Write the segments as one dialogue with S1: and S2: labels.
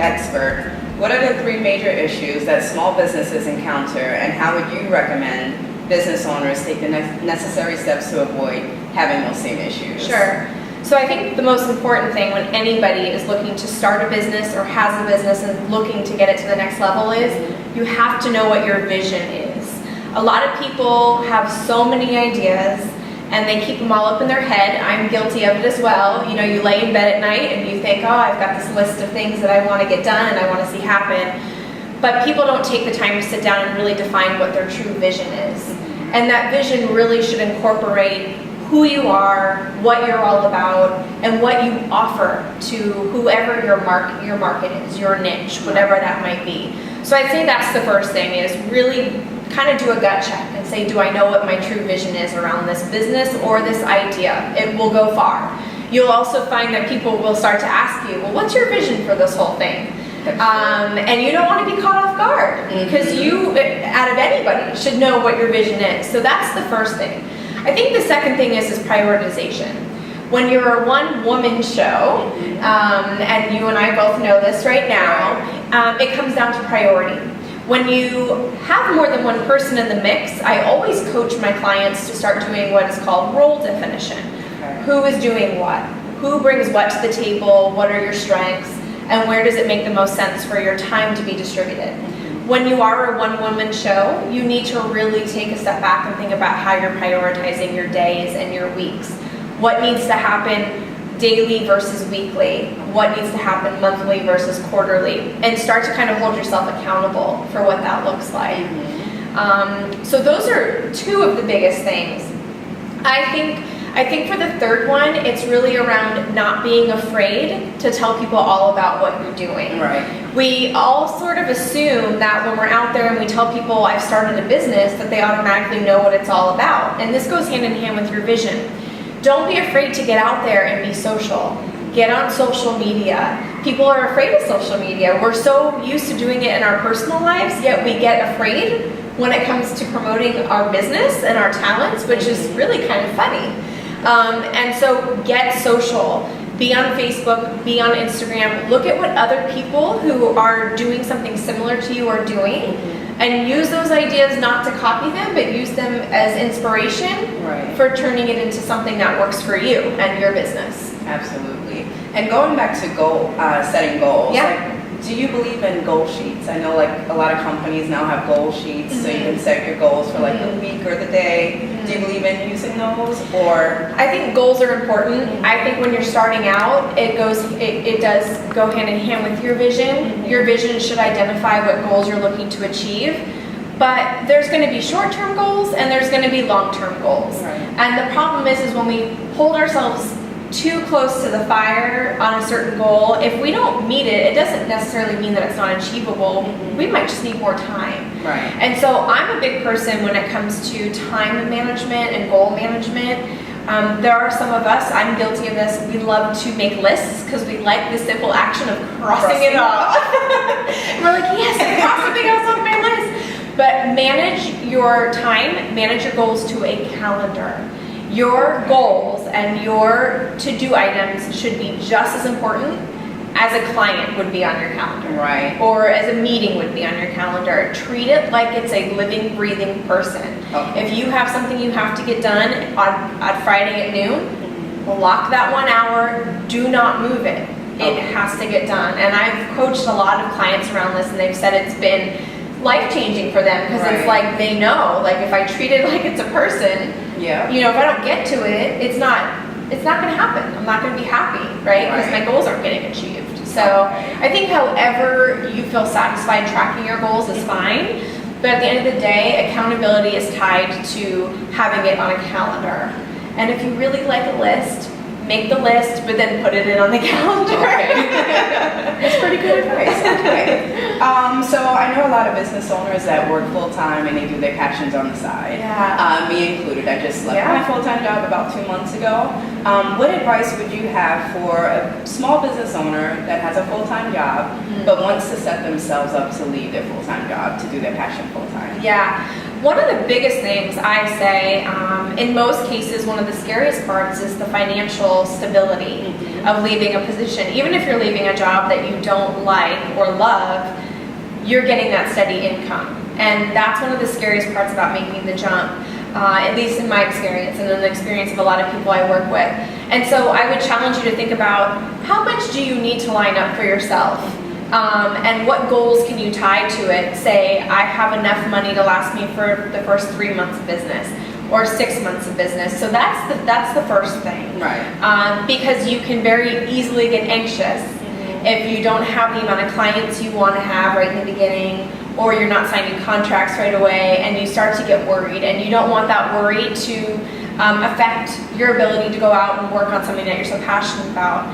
S1: expert, what are the 3 major issues that small businesses encounter, and how would you recommend business owners take the necessary steps to avoid having those same issues?
S2: Sure. So I think the most important thing when anybody is looking to start a business or has a business and looking to get it to the next level is you have to know what your vision is. A lot of people have so many ideas and they keep them all up in their head. I'm guilty of it as well. You know, you lay in bed at night and you think, oh, I've got this list of things that I want to get done and I want to see happen. But people don't take the time to sit down and really define what their true vision is. And that vision really should incorporate who you are, what you're all about, and what you offer to whoever your market is, your niche, whatever that might be. So I'd say that's the first thing, is really kind of do a gut check and say, do I know what my true vision is around this business or this idea? It will go far. You'll also find that people will start to ask you, well, what's your vision for this whole thing? And you don't want to be caught off guard, because you, out of anybody, should know what your vision is. So that's the first thing. I think the second thing is prioritization. When you're a one-woman show, and you and I both know this right now, it comes down to priority. When you have more than one person in the mix, I always coach my clients to start doing what is called role definition. Okay. Who is doing what? Who brings what to the table? What are your strengths? And where does it make the most sense for your time to be distributed? When you are a one-woman show, you need to really take a step back and think about how you're prioritizing your days and your weeks. What needs to happen daily versus weekly? What needs to happen monthly versus quarterly? And start to kind of hold yourself accountable for what that looks like. So those are 2 of the biggest things. I think for the third one, it's really around not being afraid to tell people all about what you're doing.
S1: Right.
S2: We all sort of assume that when we're out there and we tell people I've started a business, that they automatically know what it's all about. And this goes hand in hand with your vision. Don't be afraid to get out there and be social. Get on social media. People are afraid of social media. We're so used to doing it in our personal lives, yet we get afraid when it comes to promoting our business and our talents, which is really kind of funny. And so get social, be on Facebook, be on Instagram, look at what other people who are doing something similar to you are doing, and use those ideas not to copy them, but use them as inspiration for turning it into something that works for you and your business.
S1: Absolutely. And going back to setting goals, do you believe in goal sheets? I know like a lot of companies now have goal sheets, so you can set your goals for like the week or the day. Do you believe in using those, or?
S2: I think goals are important. I think when you're starting out, it does go hand in hand with your vision. Your vision should identify what goals you're looking to achieve. But there's going to be short-term goals and there's going to be long-term goals. And the problem is when we hold ourselves too close to the fire on a certain goal, if we don't meet it, it doesn't necessarily mean that it's not achievable. We might just need more time. And so I'm a big person when it comes to time management and goal management. There are some of us, I'm guilty of this, we love to make lists because we like the simple action of crossing it off. We're like, yes, I crossed something else off my list. But manage your time, manage your goals to a calendar. Your goals and your to-do items should be just as important as a client would be on your calendar. Or as a meeting would be on your calendar. Treat it like it's a living, breathing person. If you have something you have to get done on Friday at noon, block that 1 hour, do not move it. It has to get done. And I've coached a lot of clients around this and they've said it's been life-changing for them because it's like they know, like if I treat it like it's a person, you know, if I don't get to it, it's not going to happen. I'm not going to be happy, because my goals aren't getting achieved. So I think however you feel satisfied tracking your goals is fine, but at the end of the day, accountability is tied to having it on a calendar. And if you really like a list, make the list, but then put it in on the calendar.
S1: That's pretty good advice. So I know a lot of business owners that work full-time and they do their passions on the side. Me included. I just left my full-time job about 2 months ago. What advice would you have for a small business owner that has a full-time job but wants to set themselves up to leave their full-time job to do their passion full-time?
S2: One of the biggest things I say, in most cases, one of the scariest parts is the financial stability. of leaving a position. Even if you're leaving a job that you don't like or love, you're getting that steady income. And that's one of the scariest parts about making the jump, at least in my experience and in the experience of a lot of people I work with. And so I would challenge you to think about, how much do you need to line up for yourself? And what goals can you tie to it? Say, I have enough money to last me for the first 3 months of business or 6 months of business. So that's the first thing.
S1: Right.
S2: Because you can very easily get anxious if you don't have the amount of clients you want to have right in the beginning, or you're not signing contracts right away, and you start to get worried, and you don't want that worry to affect your ability to go out and work on something that you're so passionate about.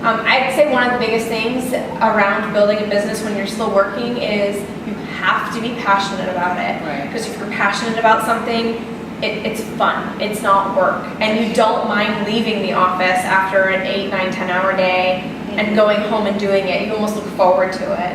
S2: I'd say one of the biggest things around building a business when you're still working is you have to be passionate about it.
S1: Right.
S2: Because if you're passionate about something, it's fun. It's not work. And you don't mind leaving the office after an 8, 9, 10-hour day and going home and doing it. You almost look forward to it.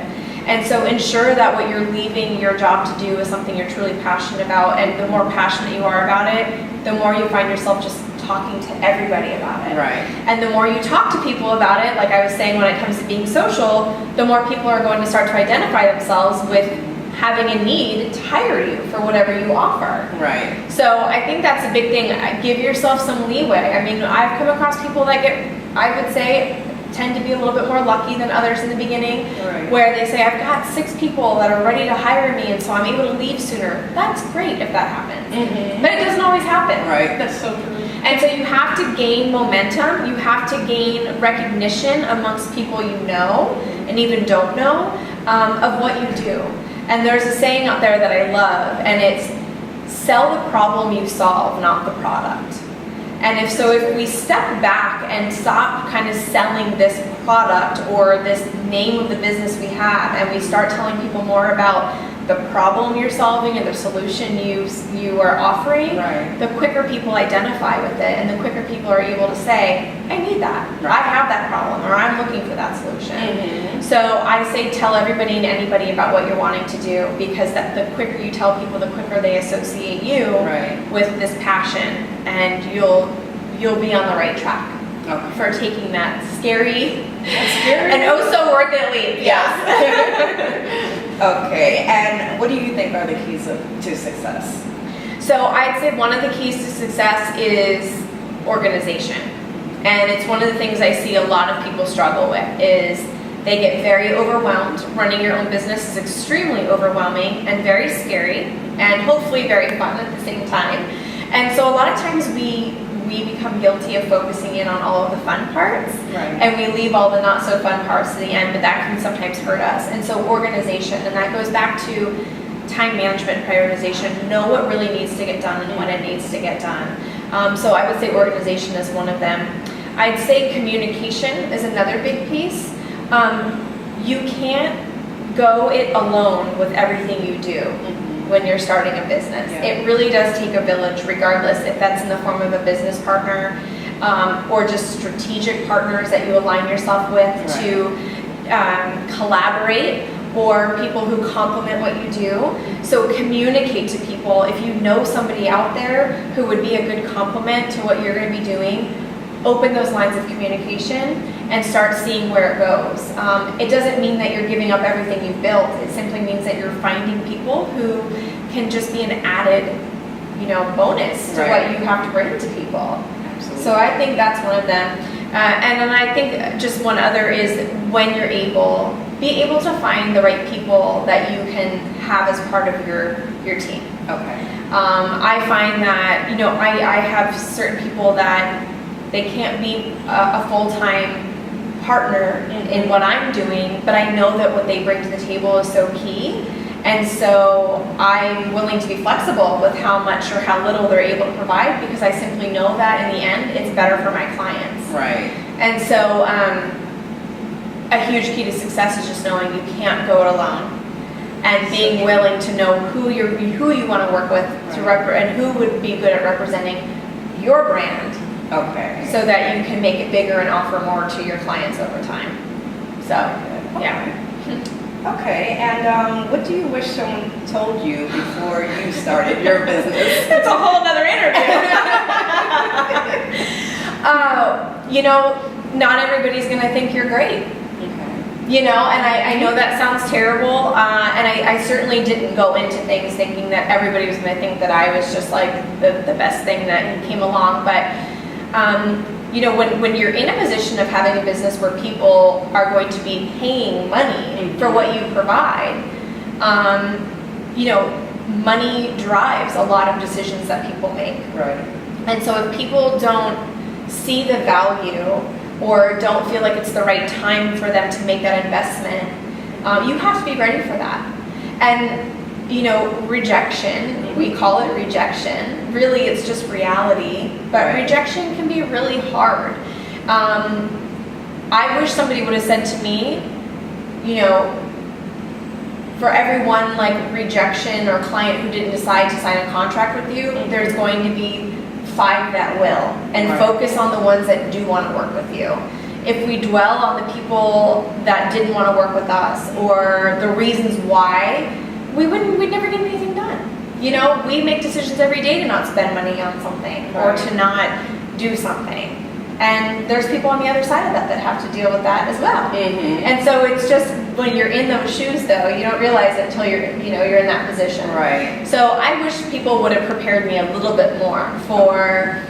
S2: And so ensure that what you're leaving your job to do is something you're truly passionate about. And the more passionate you are about it, the more you find yourself just talking to everybody about it.
S1: Right.
S2: And the more you talk to people about it, like I was saying, when it comes to being social, the more people are going to start to identify themselves with having a need to hire you for whatever you offer.
S1: Right.
S2: So I think that's a big thing. Give yourself some leeway. I mean, I've come across people that I would say, tend to be a little bit more lucky than others in the beginning,
S1: right,
S2: where they say, I've got 6 people that are ready to hire me, and so I'm able to leave sooner. That's great if that happens. But it doesn't always happen.
S1: Right. That's so true.
S2: And so you have to gain momentum. You have to gain recognition amongst people you know and even don't know of what you do. And there's a saying out there that I love, and it's, sell the problem you solve, not the product. And if we step back and stop kind of selling this product or this name of the business we have, and we start telling people more about the problem you're solving and the solution you are offering,
S1: right,
S2: the quicker people identify with it, and the quicker people are able to say, I need that,
S1: right,
S2: I have that problem, or I'm looking for that solution. So I say tell everybody and anybody about what you're wanting to do, because the quicker you tell people, the quicker they associate you with this passion, and you'll be on the right track for taking that scary and oh so worth it leap.
S1: Yes. Okay, and what do you think are the keys to success?
S2: So I'd say one of the keys to success is organization. And it's one of the things I see a lot of people struggle with is they get very overwhelmed. Running your own business is extremely overwhelming and very scary, and hopefully very fun at the same time. And so a lot of times we become guilty of focusing in on all of the fun parts, and we leave all the not so fun parts to the end, but that can sometimes hurt us. And so organization, and that goes back to time management, prioritization, know what really needs to get done and when it needs to get done. So I would say organization is one of them. I'd say communication is another big piece. You can't go it alone with everything you do when you're starting a business. It really does take a village, regardless if that's in the form of a business partner or just strategic partners that you align yourself with to collaborate, or people who complement what you do. So communicate to people. If you know somebody out there who would be a good complement to what you're going to be doing, open those lines of communication and start seeing where it goes. It doesn't mean that you're giving up everything you've built. It simply means that you're finding people who can just be an added, bonus to what you have to bring to people. Absolutely. So I think that's one of them. And then I think just one other is when you're be able to find the right people that you can have as part of your team.
S1: Okay.
S2: I find that, I have certain people that they can't be a full-time partner in what I'm doing, but I know that what they bring to the table is so key. And so I'm willing to be flexible with how much or how little they're able to provide, because I simply know that in the end, it's better for my clients.
S1: Right.
S2: And so a huge key to success is just knowing you can't go it alone, and being willing to know who you want to work with and who would be good at representing your brand.
S1: Okay.
S2: So that you can make it bigger and offer more to your clients over time. So, yeah.
S1: Okay, and what do you wish someone told you before you started your business?
S2: That's a whole other interview. not everybody's going to think you're great.
S1: Okay.
S2: You know, and I know that sounds terrible, and I certainly didn't go into things thinking that everybody was going to think that I was just like the best thing that came along. But, you know, when you're in a position of having a business where people are going to be paying money for what you provide, you know, money drives a lot of decisions that people make.
S1: Right.
S2: And so if people don't see the value or don't feel like it's the right time for them to make that investment, you have to be ready for that. And, you know, rejection, we call it rejection. Really, it's just reality. But rejection can be really hard. I wish somebody would have said to me, you know, for every one like rejection or client who didn't decide to sign a contract with you, there's going to be 5 that will, and focus on the ones that do want to work with you. If we dwell on the people that didn't want to work with us or the reasons why, we'd never get anything done. You know, we make decisions every day to not spend money on something or to not do something. And there's people on the other side of that that have to deal with that as well. And so it's just when you're in those shoes, though, you don't realize it until you're in that position.
S1: Right.
S2: So I wish people would have prepared me a little bit more for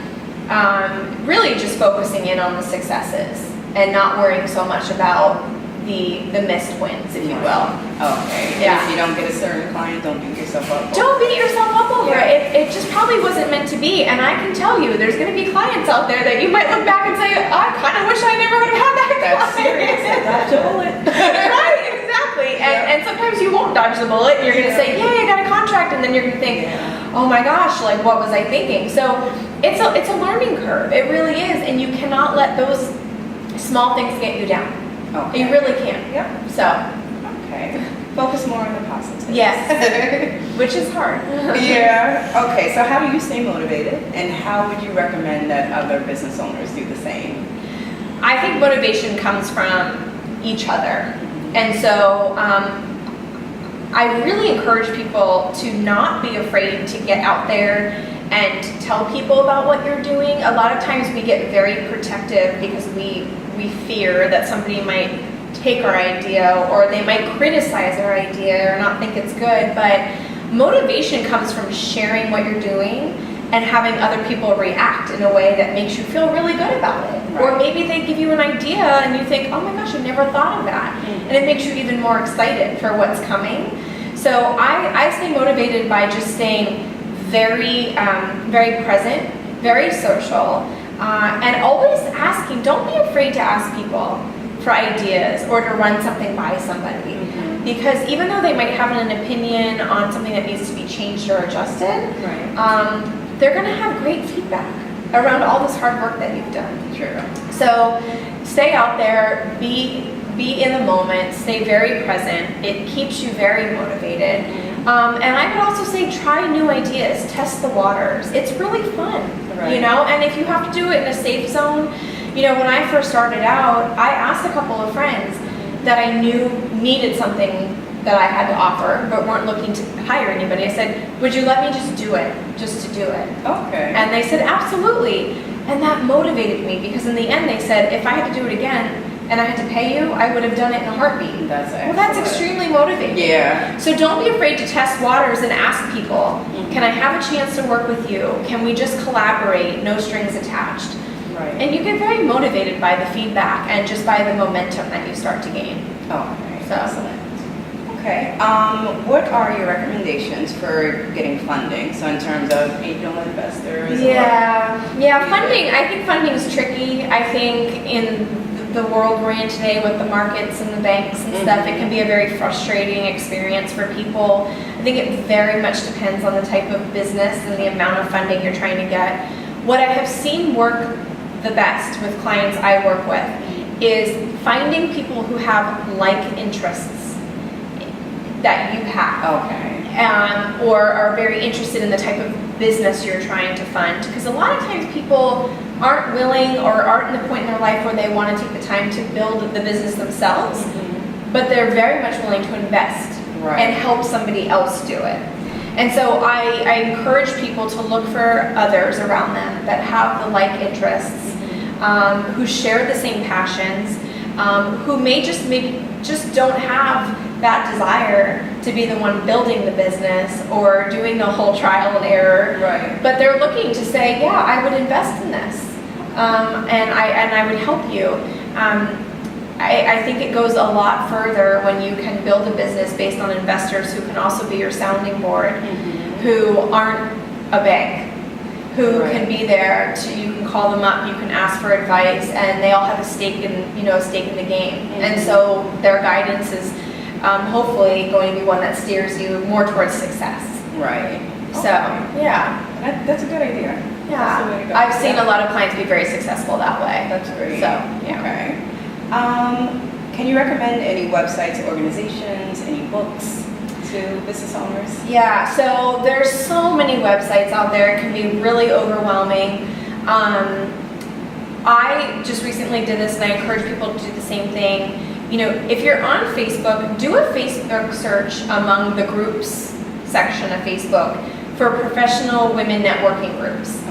S2: really just focusing in on the successes and not worrying so much about the missed wins, if you will.
S1: Okay.
S2: Yeah.
S1: If you don't get a certain client, don't beat yourself up.
S2: Don't beat yourself up over it. It just probably wasn't meant to be. And I can tell you, there's going to be clients out there that you might look back and say, I kind of wish I never would have had that client.
S1: That's serious. Dodge a bullet.
S2: Right, exactly. And sometimes you won't dodge the bullet. You're going to say, yay, I got a contract. And then you're going to think, oh my gosh, like what was I thinking? So it's a learning curve. It really is. And you cannot let those small things get you down.
S1: Okay.
S2: You really can't.
S1: Yep.
S2: So.
S1: Okay. Focus more on the positives.
S2: Yes. Which is hard.
S1: Yeah. Okay. So how do you stay motivated, and how would you recommend that other business owners do the same?
S2: I think motivation comes from each other. And so I really encourage people to not be afraid to get out there and tell people about what you're doing. A lot of times we get very protective because we fear that somebody might take our idea or they might criticize our idea or not think it's good. But motivation comes from sharing what you're doing and having other people react in a way that makes you feel really good about it.
S1: Right.
S2: Or maybe they give you an idea and you think, oh my gosh, I never thought of that. And it makes you even more excited for what's coming. So I stay motivated by just staying very, very present, very social, and always asking. Don't be afraid to ask people for ideas or to run something by somebody. Because even though they might have an opinion on something that needs to be changed or adjusted, they're going to have great feedback around all this hard work that you've done.
S1: True.
S2: So stay out there, be in the moment, stay very present. It keeps you very motivated. And I would also say try new ideas, test the waters. It's really fun, you know, and if you have to do it in a safe zone, you know, when I first started out, I asked a couple of friends that I knew needed something that I had to offer, but weren't looking to hire anybody. I said, would you let me just do it, just to do it?
S1: Okay.
S2: And they said, absolutely. And that motivated me because in the end they said, if I had to do it again and I had to pay you, I would have done it in a heartbeat.
S1: That's excellent.
S2: Well, that's extremely motivating.
S1: Yeah.
S2: So don't be afraid to test waters and ask people, can I have a chance to work with you? Can we just collaborate, no strings attached?
S1: Right.
S2: And you get very motivated by the feedback and just by the momentum that you start to gain.
S1: Okay.
S2: So.
S1: Excellent. Okay. What are your recommendations for getting funding? So in terms of angel investors?
S2: Funding. I think funding is tricky. I think in the world we're in today with the markets and the banks and stuff, it can be a very frustrating experience for people. I think it very much depends on the type of business and the amount of funding you're trying to get. What I have seen work the best with clients I work with is finding people who have like interests that you have.
S1: Okay.
S2: Or are very interested in the type of business you're trying to fund. Because a lot of times people aren't willing or aren't in the point in their life where they want to take the time to build the business themselves, but they're very much willing to invest and help somebody else do it. And so I encourage people to look for others around them that have the like interests. who share the same passions, who maybe just don't have that desire to be the one building the business or doing the whole trial and error.
S1: Right.
S2: But they're looking to say, yeah, I would invest in this, and I would help you. I think it goes a lot further when you can build a business based on investors who can also be your sounding board, who aren't a bank, who can be there you can call them up, you can ask for advice, and they all have a stake in the game. And so their guidance is hopefully going to be one that steers you more towards success.
S1: Right.
S2: So, yeah.
S1: That's a good idea.
S2: Yeah. I've seen a lot of clients be very successful that way.
S1: That's great.
S2: So, yeah.
S1: Okay. Can you recommend any websites, organizations, any books to business owners?
S2: Yeah, so there's so many websites out there. It can be really overwhelming. I just recently did this, and I encourage people to do the same thing. If you're on Facebook, do a Facebook search among the groups section of Facebook for professional women networking groups.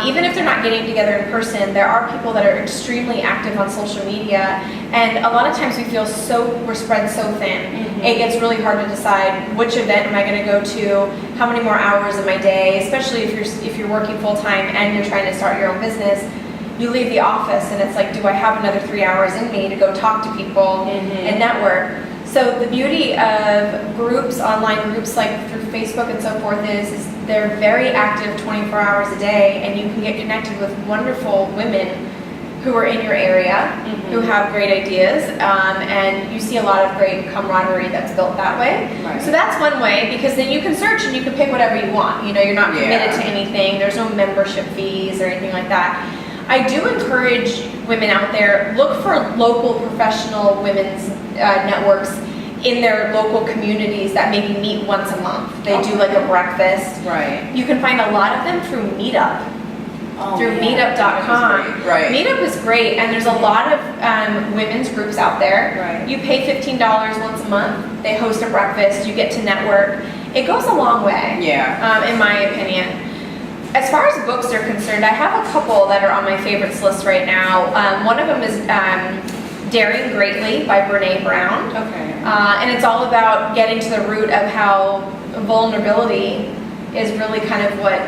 S2: Even if they're not getting together in person, there are people that are extremely active on social media, and a lot of times we're spread so thin. It gets really hard to decide which event am I going to go to, how many more hours in my day, especially if you're working full time and you're trying to start your own business. You leave the office and it's like, do I have another 3 hours in me to go talk to people and network? So the beauty of groups, online groups like through Facebook and so forth is they're very active 24 hours a day, and you can get connected with wonderful women who are in your area, who have great ideas, and you see a lot of great camaraderie that's built that way. Right. So that's one way, because then you can search and you can pick whatever you want. You're not committed to anything. There's no membership fees or anything like that. I do encourage women out there, look for local professional women's networks in their local communities that maybe meet once a month. They do like a breakfast.
S1: Right.
S2: You can find a lot of them through Meetup. Through meetup.com.
S1: Right.
S2: Meetup is great, and there's a lot of women's groups out there.
S1: Right.
S2: You pay $15 once a month. They host a breakfast. You get to network. It goes a long way.
S1: Yeah.
S2: In my opinion. As far as books are concerned, I have a couple that are on my favorites list right now. One of them is Daring Greatly by Adrienne Brown.
S1: Okay.
S2: And it's all about getting to the root of how vulnerability is really kind of what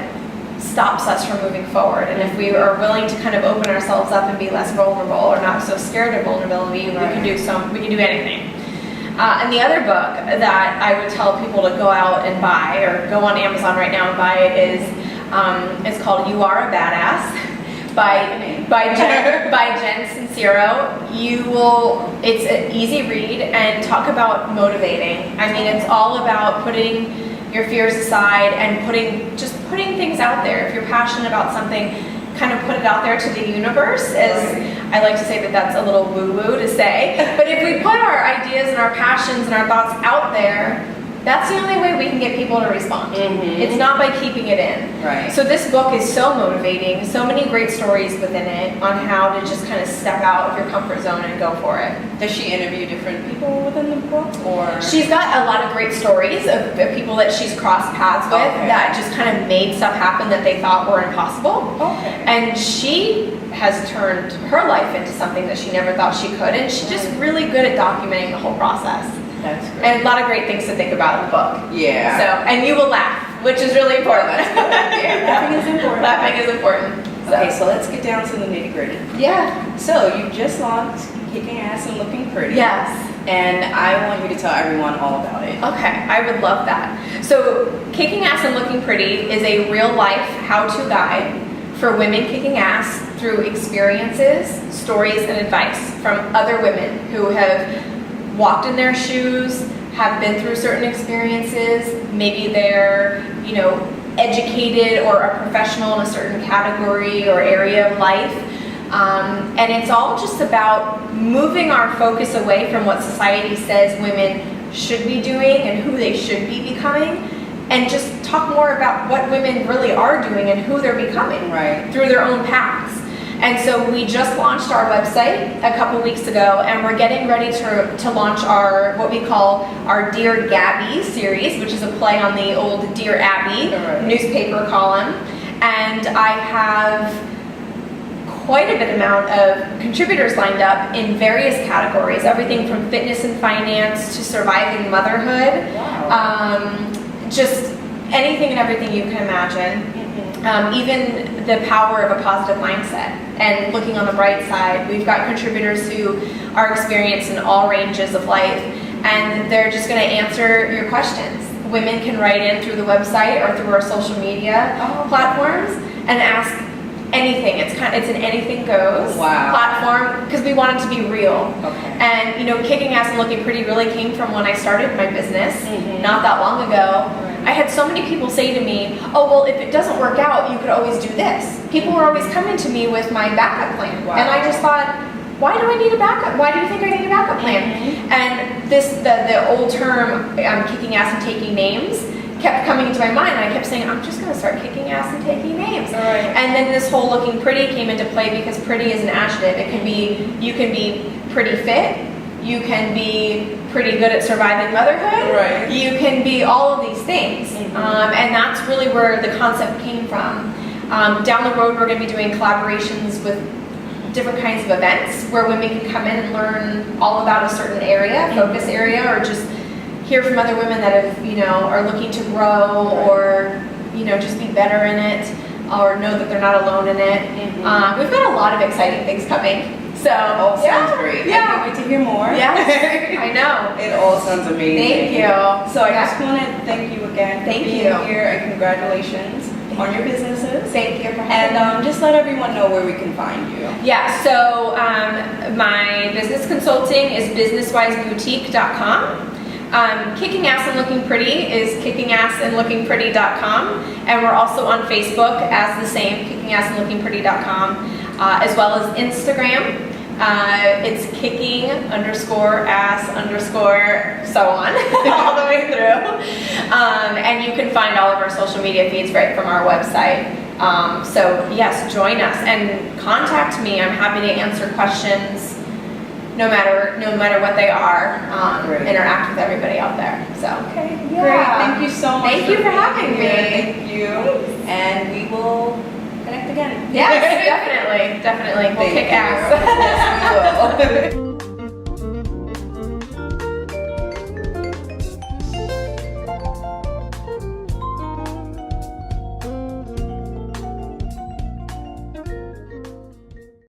S2: stops us from moving forward. And if we are willing to kind of open ourselves up and be less vulnerable, or not so scared of vulnerability, we can do anything. And the other book that I would tell people to go out and buy, or go on Amazon right now and buy it, is it's called You Are a Badass by Jen Sincero. It's an easy read and talk about motivating. I mean, it's all about putting your fears aside and putting things out there. If you're passionate about something, kind of put it out there to the universe. I like to say that's a little woo-woo to say, but if we put our ideas and our passions and our thoughts out there, that's the only way we can get people to respond. It's not by keeping it in.
S1: Right.
S2: So this book is so motivating, so many great stories within it on how to just kind of step out of your comfort zone and go for it.
S1: Does she interview different people within the book, or?
S2: She's got a lot of great stories of people that she's crossed paths with that just kind of made stuff happen that they thought were impossible.
S1: Okay.
S2: And she has turned her life into something that she never thought she could, and she's just really good at documenting the whole process.
S1: That's great.
S2: And a lot of great things to think about in the book.
S1: Yeah.
S2: So, and you will laugh, which is really important.
S1: Laughing is important.
S2: Laughing is important.
S1: Okay, so let's get down to the nitty gritty.
S2: Yeah.
S1: So you just launched Kicking Ass and Looking Pretty.
S2: Yes.
S1: And I want you to tell everyone all about it.
S2: Okay, I would love that. So Kicking Ass and Looking Pretty is a real life how-to guide for women kicking ass through experiences, stories, and advice from other women who have walked in their shoes, have been through certain experiences. Maybe they're, educated or a professional in a certain category or area of life. And it's all just about moving our focus away from what society says women should be doing and who they should be becoming, and just talk more about what women really are doing and who they're becoming through their own paths. And so we just launched our website a couple weeks ago, and we're getting ready to launch what we call our Dear Gabby series, which is a play on the old Dear Abby newspaper column. And I have quite a bit amount of contributors lined up in various categories, everything from fitness and finance to surviving motherhood.
S1: Wow.
S2: Just anything and everything you can imagine. Even the power of a positive mindset and looking on the bright side. We've got contributors who are experienced in all ranges of life, and they're just going to answer your questions. Women can write in through the website or through our social media platforms and ask anything. It's an anything goes platform because we want it to be real.
S1: Okay.
S2: And kicking ass and looking pretty really came from when I started my business not that long ago. I had so many people say to me, oh, well, if it doesn't work out, you could always do this. People were always coming to me with my backup plan.
S1: Wow.
S2: And I just thought, why do I need a backup? Why do you think I need a backup plan? And the old term, kicking ass and taking names, kept coming into my mind, and I kept saying, I'm just going to start kicking ass and taking names.
S1: Right.
S2: And then this whole looking pretty came into play because pretty is an adjective. It can be, you can be pretty fit, you can be pretty good at surviving motherhood,
S1: right.
S2: You can be all of these things. And that's really where the concept came from. Down the road, we're going to be doing collaborations with different kinds of events where women can come in and learn all about a certain area, focus area, or just hear from other women that have, are looking to grow or, just be better in it or know that they're not alone in it. We've got a lot of exciting things coming. So,
S1: sounds great. I can't wait to hear more.
S2: Yes, I know.
S1: It all sounds amazing.
S2: Thank you.
S1: So I just want to thank you again for being here, and congratulations on your businesses.
S2: Thank you for having me.
S1: And just let everyone know where we can find you.
S2: Yeah, so my business consulting is businesswiseboutique.com. Kicking Ass and Looking Pretty is kickingassandlookingpretty.com, and we're also on Facebook as the same, kickingassandlookingpretty.com, as well as Instagram. It's kicking_ass_ so on all the way through, and you can find all of our social media feeds right from our website. So yes, join us and contact me. I'm happy to answer questions. No matter what they are, interact with everybody out there. So
S1: okay, great. Thank you so much.
S2: Thank you for having me.
S1: Thank you, and we will connect again.
S2: Yes, definitely. We'll kick ass.
S1: Yes, we will.